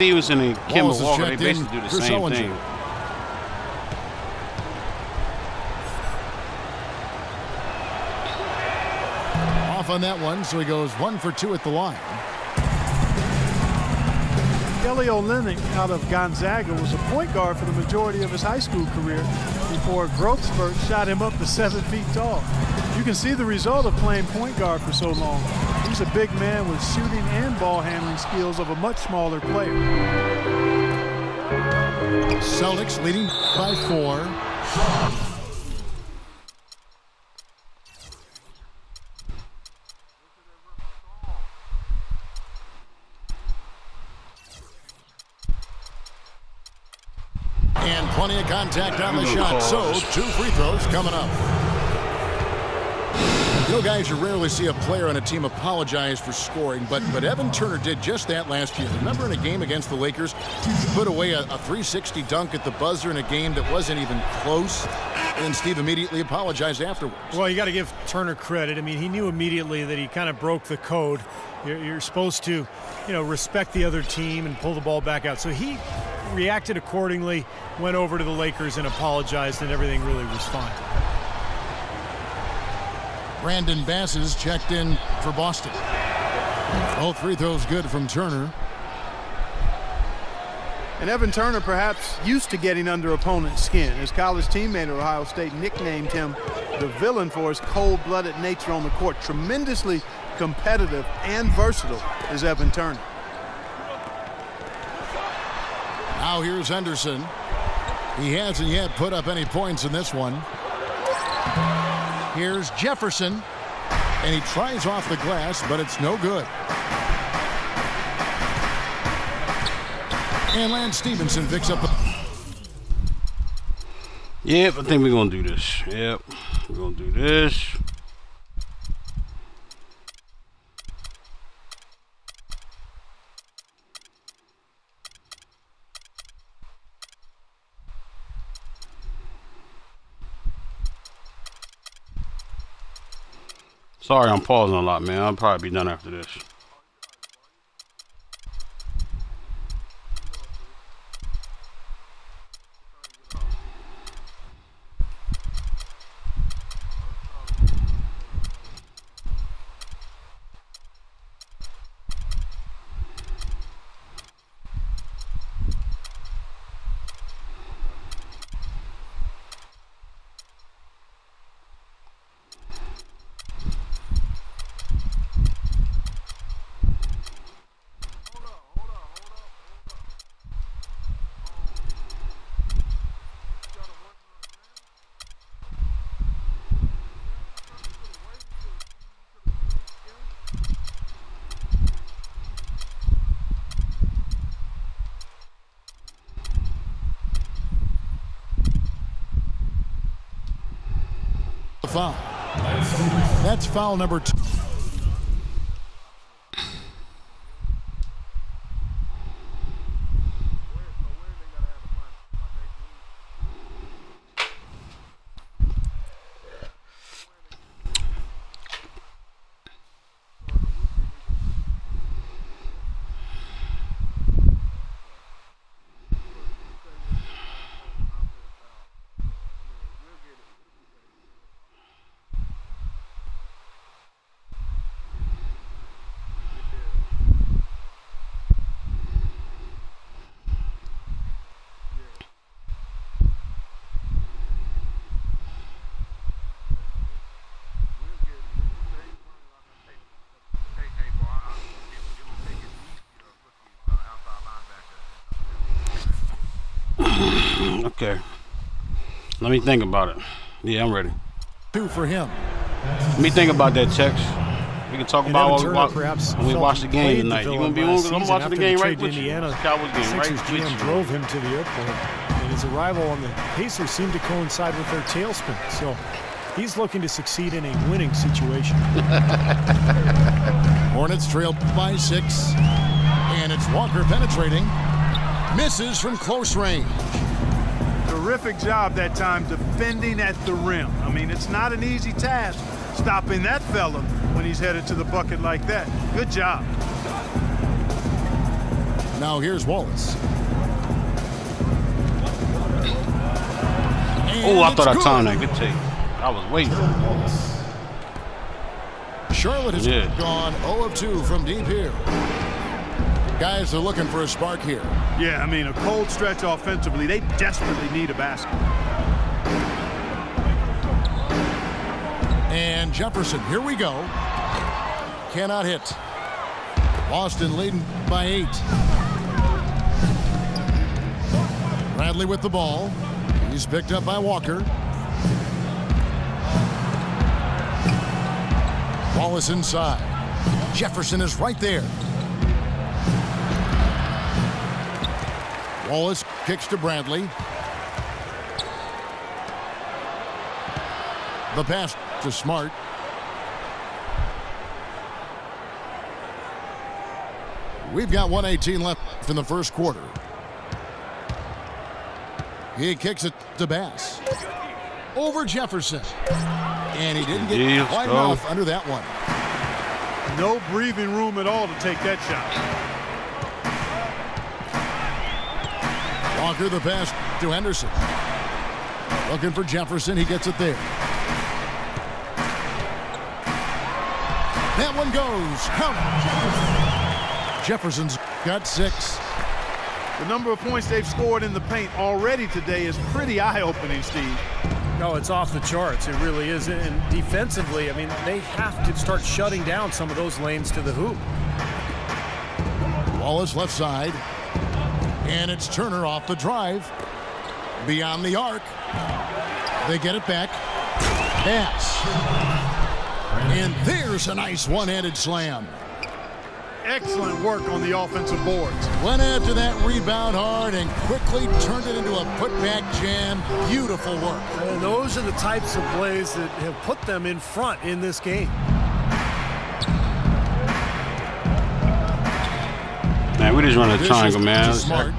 Stevenson and Kemba Wallace is Walker, they checked basically in. do the Chris same Ehlinger. thing. Off on that one, so he goes 1 for 2 at the line. Kelly Olynyk out of Gonzaga was a point guard for the majority of his high school career before a growth spurt shot him up to 7 feet tall. You can see the result of playing point guard for so long. He's a big man with shooting and ball handling skills of a much smaller player. Celtics leading by 4. And plenty of contact on the shot, so 2 free throws coming up. You know, guys, you rarely see a player on a team apologize for scoring, but Evan Turner did just that last year. Remember in a game against the Lakers, he put away a 360 dunk at the buzzer in a game that wasn't even close, and Steve immediately apologized afterwards. Well, you got to give Turner credit. I mean, he knew immediately that he kind of broke the code. You're supposed to, respect the other team and pull the ball back out. So he reacted accordingly, went over to the Lakers and apologized, and everything really was fine. Brandon Bass is checked in for Boston. All 3 throws good from Turner. And Evan Turner perhaps used to getting under opponent's skin. His college teammate at Ohio State nicknamed him the villain for his cold-blooded nature on the court. Tremendously competitive and versatile is Evan Turner. Now here's Henderson. He hasn't yet put up any points in this one. Here's Jefferson, and he tries off the glass, but it's no good. And Lance Stevenson picks up. Yep, I think we're going to do this. Yep, we're going to do this. Sorry, I'm pausing a lot, man. I'll probably be done after this. Foul. That's foul number 2. Okay. Let me think about it. Yeah, I'm ready. 2 for him. Let me think about that, Tex. We can talk about when we watch the game tonight. You gonna be on? I'm watching the game right with you. Cowboys game right with you. Drove him to the airport, and his arrival on the Pacers seemed to coincide with their tailspin. So he's looking to succeed in a winning situation. Hornets trail by 6, and it's Walker penetrating. Misses from close range. Terrific job that time defending at the rim. I mean, it's not an easy task stopping that fella when he's headed to the bucket like that. Good job. Now here's Wallace. Oh, I thought I timed that. Good take. I was waiting. Charlotte has gone 0 of 2 from deep here. Guys are looking for a spark here. Yeah, I mean, a cold stretch offensively. They desperately need a basket. And Jefferson, here we go. Cannot hit. Boston leading by 8. Bradley with the ball. He's picked up by Walker. Wallace inside. Jefferson is right there. Wallace kicks to Bradley. The pass to Smart. We've got 1:18 left in the first quarter. He kicks it to Bass. Over Jefferson. And he didn't get quite enough under that one. No breathing room at all to take that shot. Walker the pass to Henderson. Looking for Jefferson. He gets it there. That one goes. Count. Jefferson's got 6. The number of points they've scored in the paint already today is pretty eye-opening, Steve. No, it's off the charts. It really is. And defensively, I mean, they have to start shutting down some of those lanes to the hoop. Wallace left side. And it's Turner off the drive. Beyond the arc. They get it back. Pass. And there's a nice one-handed slam. Excellent work on the offensive boards. Went after that rebound hard and quickly turned it into a putback jam. Beautiful work. And those are the types of plays that have put them in front in this game. Man, we just run a triangle, man. Smart.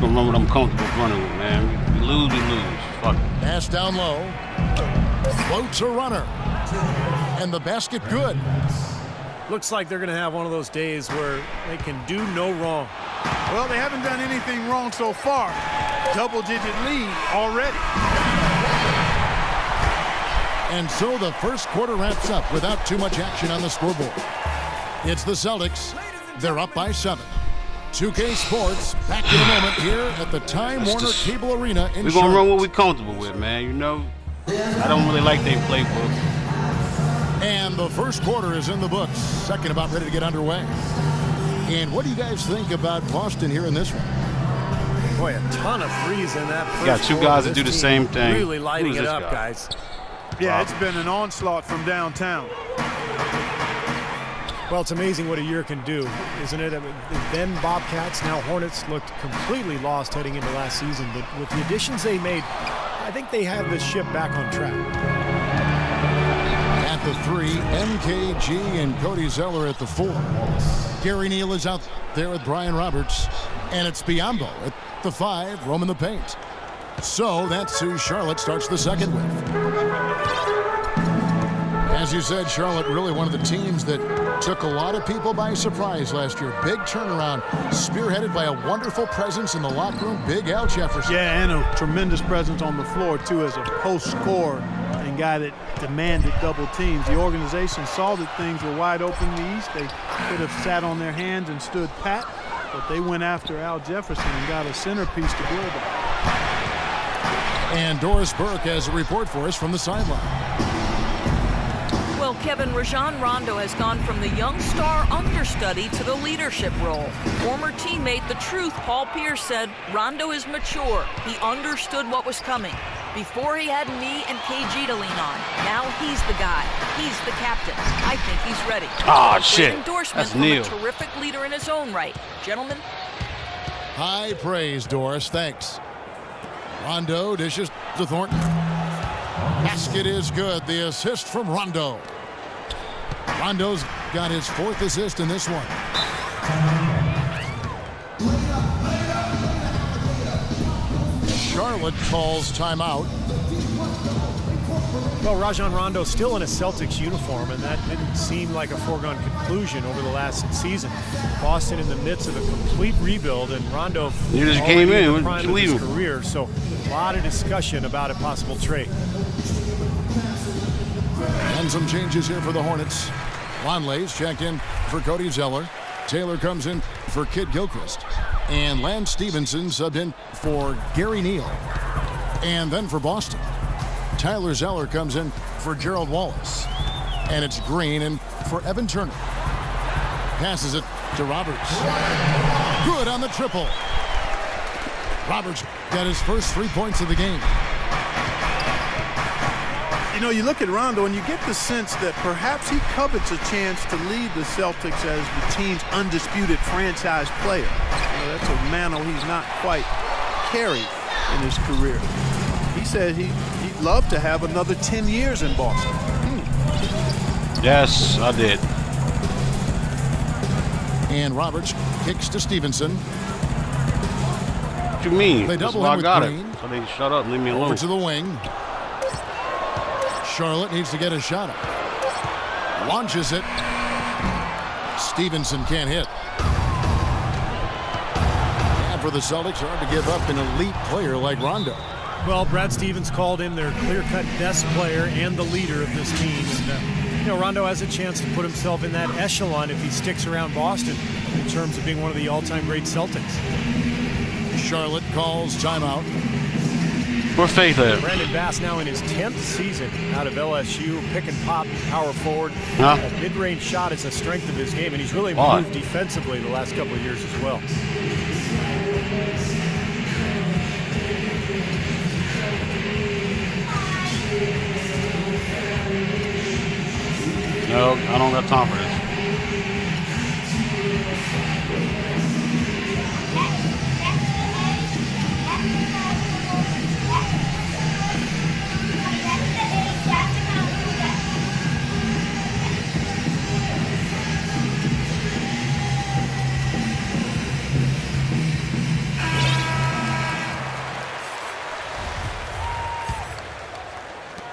Gonna run what I'm comfortable running with, man. We lose, we lose. Fuck it. Pass down low. Floats a runner. And the basket good. Looks like they're going to have one of those days where they can do no wrong. Well, they haven't done anything wrong so far. Double-digit lead already. And so the first quarter wraps up without too much action on the scoreboard. It's the Celtics. They're up by 7. 2K Sports back in a moment here at the Time Warner Cable Arena in We're going to run what we're comfortable with, man. You know, I don't really like their playbook. And the first quarter is in the books. Second about ready to get underway. And what do you guys think about Boston here in this one? Boy, a ton of threes in that first got two guys that do the same thing. Really lighting it up, guy? guys. Yeah, it's been an onslaught from downtown. Well, it's amazing what a year can do, isn't it? I mean, then Bobcats, now Hornets looked completely lost heading into last season. But with the additions they made, I think they have this ship back on track. At the 3, MKG and Cody Zeller at the 4. Gary Neal is out there with Brian Roberts. And it's Biyombo at the 5, roaming the paint. So that's who Charlotte starts the second with. As you said, Charlotte really one of the teams that took a lot of people by surprise last year. Big turnaround, spearheaded by a wonderful presence in the locker room, Big Al Jefferson. Yeah, and a tremendous presence on the floor, too, as a post scorer and guy that demanded double teams. The organization saw that things were wide open in the East. They could have sat on their hands and stood pat, but they went after Al Jefferson and got a centerpiece to build on. And Doris Burke has a report for us from the sideline. Well, Kevin, Rajon Rondo has gone from the young star understudy to the leadership role. Former teammate The Truth, Paul Pierce, said Rondo is mature. He understood what was coming. Before he had me and KG to lean on. Now he's the guy. He's the captain. I think he's ready. Oh, shit. Endorsement That's from Neil. a terrific leader in his own right. Gentlemen. High praise, Doris. Thanks. Rondo dishes to Thornton. Basket is good. The assist from Rondo. Rondo's got his 4th assist in this one. Charlotte calls timeout. Well, Rajon Rondo still in a Celtics uniform, and that didn't seem like a foregone conclusion over the last season. Boston in the midst of a complete rebuild, and Rondo You just came already in. the prime of his Leave him. career, so a lot of discussion about a possible trade. And some changes here for the Hornets. Longley's checked in for Cody Zeller. Taylor comes in for Kid Gilchrist. And Lance Stevenson subbed in for Gary Neal. And then for Boston, Tyler Zeller comes in for Gerald Wallace. And it's Green in for Evan Turner. Passes it to Roberts. Good on the triple. Roberts got his first 3 points of the game. You know, you look at Rondo and you get the sense that perhaps he covets a chance to lead the Celtics as the team's undisputed franchise player. You know, that's a mantle he's not quite carried in his career. He said he'd love to have another 10 years in Boston. Yes, I did. And Roberts kicks to Stevenson. What you mean? They That's double why him I with got Green. it. So they shut up and leave me alone. Over to the wing. Charlotte needs to get a shot up. Launches it. Stevenson can't hit. And for the Celtics, hard to give up an elite player like Rondo. Well, Brad Stevens called him their clear-cut best player and the leader of this team. And, you know, Rondo has a chance to put himself in that echelon if he sticks around Boston in terms of being one of the all-time great Celtics. Charlotte calls timeout. Where's Faith at? Brandon Bass now in his 10th season out of LSU, pick and pop, power forward. Huh? A mid-range shot is a strength of his game, and he's really Why? improved defensively the last couple of years as well. No, I don't got time for this.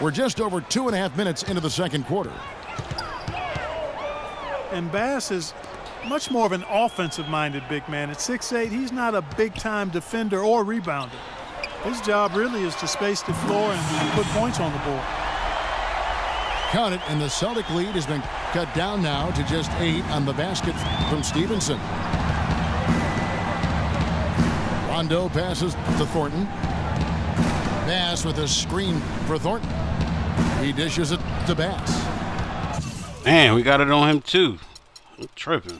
We're just over 2.5 minutes into the second quarter. And Bass is much more of an offensive-minded big man. At 6'8", he's not a big-time defender or rebounder. His job really is to space the floor and put points on the board. Count it, and the Celtic lead has been cut down now to just 8 on the basket from Stevenson. Rondo passes to Thornton. Bass with a screen for Thornton. He dishes it to Bass. Man, we got it on him too. I'm tripping.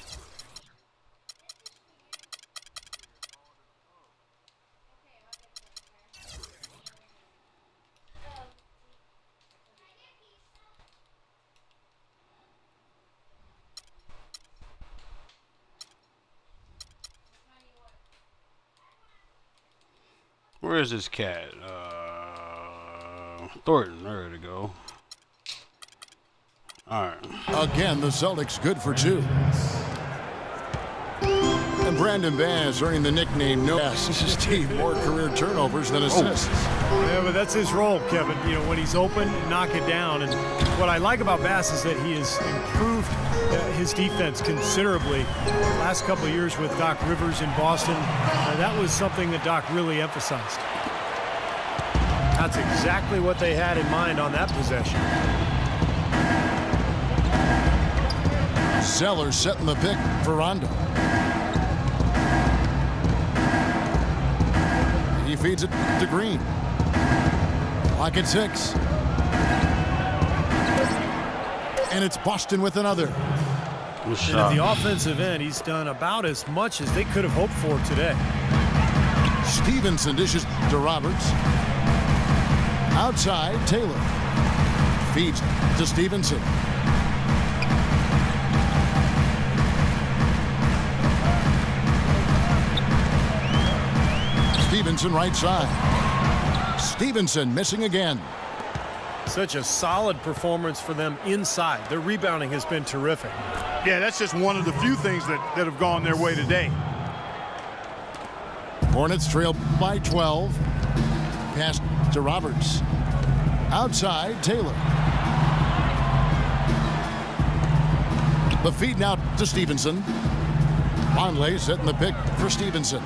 Where is this cat? Thornton, there to go. All right. Again, the Celtics good for 2. And Brandon Bass earning the nickname No Ass. Steve, more career turnovers than assists. Yeah, but that's his role, Kevin. You know, when he's open, knock it down. And what I like about Bass is that he has improved his defense considerably. Last couple of years with Doc Rivers in Boston, that was something that Doc really emphasized. That's exactly what they had in mind on that possession. Zeller setting the pick for Rondo. He feeds it to Green. Clock at 6. And it's Boston with another. Good And shot. at the offensive end, he's done about as much as they could have hoped for today. Stevenson dishes to Roberts. Outside, Taylor. Feeds to Stevenson. Stevenson right side. Stevenson missing again. Such a solid performance for them inside. Their rebounding has been terrific. Yeah, that's just one of the few things that have gone their way today. Hornets trail by 12. Pass to Roberts. Outside, Taylor. The feed now to Stevenson. Vonleh setting the pick for Stevenson.